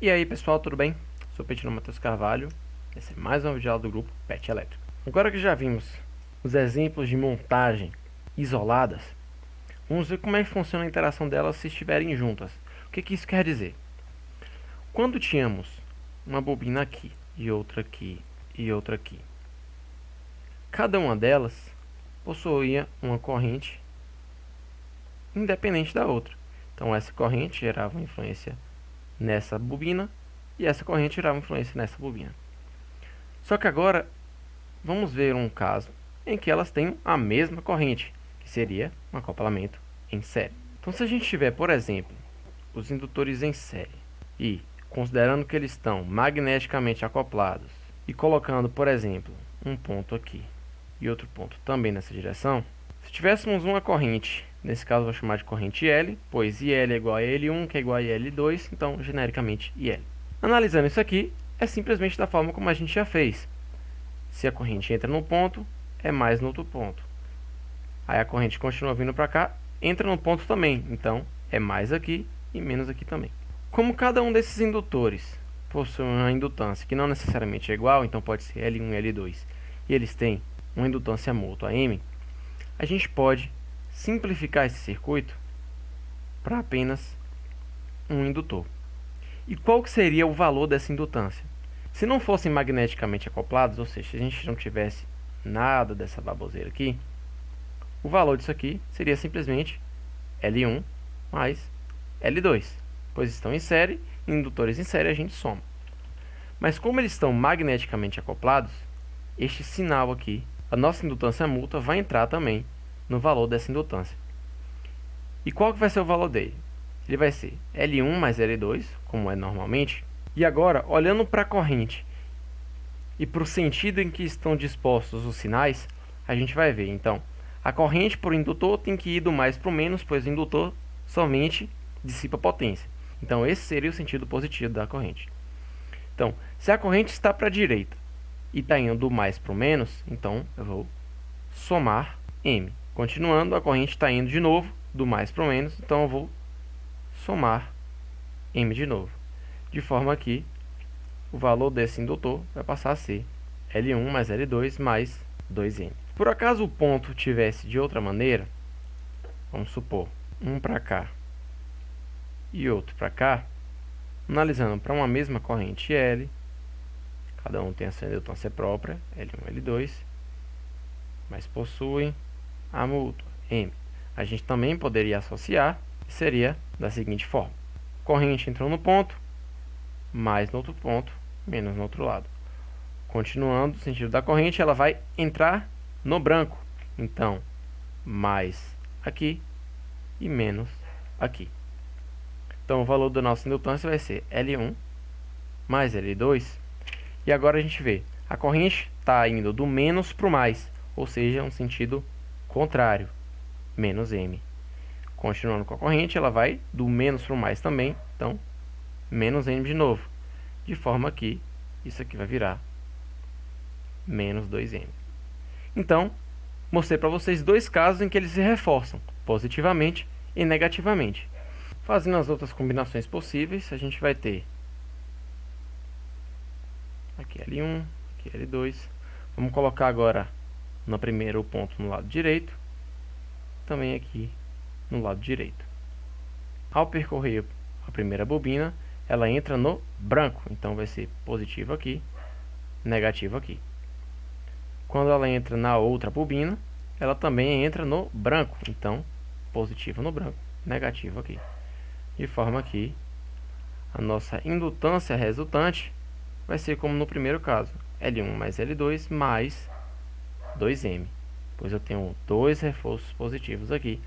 E aí pessoal, tudo bem? Sou o Petino Matheus Carvalho. Esse é mais um vídeo de aula do grupo PET Elétrico. Agora que já vimos os exemplos de montagem isoladas, vamos ver como é que funciona a interação delas se estiverem juntas. O que isso quer dizer? Quando tínhamos uma bobina aqui, e outra aqui, e outra aqui, cada uma delas possuía uma corrente independente da outra. Então essa corrente gerava uma influência nessa bobina e essa corrente gerava influência nessa bobina. Só que agora vamos ver um caso em que elas têm a mesma corrente, que seria um acoplamento em série. Então se a gente tiver, por exemplo, os indutores em série e considerando que eles estão magneticamente acoplados e colocando, por exemplo, um ponto aqui e outro ponto também nessa direção, se tivéssemos uma corrente, nesse caso vou chamar de corrente L, pois IL é igual a L1, que é igual a L2, então genericamente IL. Analisando isso aqui, é simplesmente da forma como a gente já fez. Se a corrente entra num ponto, é mais no outro ponto. Aí a corrente continua vindo para cá, entra no ponto também, então é mais aqui e menos aqui também. Como cada um desses indutores possui uma indutância que não necessariamente é igual, então pode ser L1 e L2, e eles têm uma indutância mútua M, a gente pode simplificar esse circuito para apenas um indutor. E qual que seria o valor dessa indutância? Se não fossem magneticamente acoplados, ou seja, se a gente não tivesse nada dessa baboseira aqui, o valor disso aqui seria simplesmente L1 mais L2, pois estão em série, e indutores em série a gente soma. Mas como eles estão magneticamente acoplados, este sinal aqui, a nossa indutância mútua, vai entrar também no valor dessa indutância. E qual que vai ser o valor dele? Ele vai ser L1 mais L2, como é normalmente. E agora, olhando para a corrente e para o sentido em que estão dispostos os sinais, a gente vai ver. Então, a corrente por indutor tem que ir do mais para o menos, pois o indutor somente dissipa potência. Então, esse seria o sentido positivo da corrente. Então, se a corrente está para a direita e está indo do mais para o menos, então eu vou somar M. Continuando, a corrente está indo de novo do mais para o menos, então eu vou somar M de novo. De forma que o valor desse indutor vai passar a ser L1 mais L2 mais 2M. Por acaso o ponto tivesse de outra maneira, vamos supor, um para cá e outro para cá, analisando para uma mesma corrente L, cada um tem a sua indutância própria, L1 e L2, mas possuem a mútua, M. A gente também poderia associar, e seria da seguinte forma. Corrente entrou no ponto, mais no outro ponto, menos no outro lado. Continuando o sentido da corrente, ela vai entrar no branco. Então, mais aqui e menos aqui. Então, o valor da nossa indutância vai ser L1 mais L2. E agora a gente vê, a corrente está indo do menos para o mais, ou seja, um sentido contrário, menos M. Continuando com a corrente, ela vai do menos para o mais também, então, menos M de novo. De forma que isso aqui vai virar menos 2M. Então, mostrei para vocês dois casos em que eles se reforçam, positivamente e negativamente. Fazendo as outras combinações possíveis, a gente vai ter aqui L1, aqui L2. Vamos colocar agora no primeiro ponto no lado direito, também aqui no lado direito. Ao percorrer a primeira bobina, ela entra no branco, então vai ser positivo aqui, negativo aqui. Quando ela entra na outra bobina, ela também entra no branco, então positivo no branco, negativo aqui. De forma que a nossa indutância resultante vai ser como no primeiro caso, L1 mais L2 mais 2M, pois eu tenho dois reforços positivos aqui,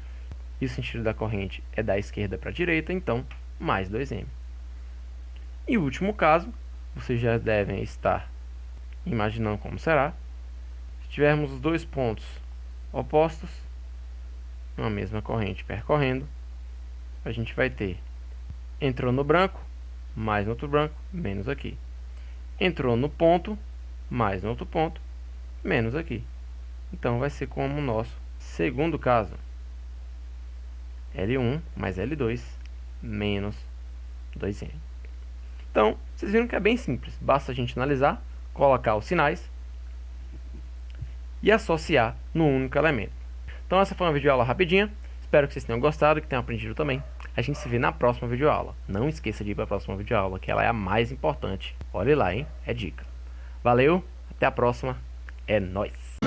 e o sentido da corrente é da esquerda para a direita, então mais 2M. E o último caso, vocês já devem estar imaginando como será. Se tivermos os dois pontos opostos, uma mesma corrente percorrendo, a gente vai ter, entrou no branco, mais no outro branco, menos aqui. Entrou no ponto, mais no outro ponto, menos aqui. Então vai ser como o nosso segundo caso. L1 mais L2 menos 2M. Então, vocês viram que é bem simples. Basta a gente analisar, colocar os sinais e associar no único elemento. Então, essa foi uma videoaula rapidinha. Espero que vocês tenham gostado e que tenham aprendido também. A gente se vê na próxima videoaula. Não esqueça de ir para a próxima videoaula, que ela é a mais importante. Olhe lá, hein? É dica. Valeu, até a próxima. É nóis!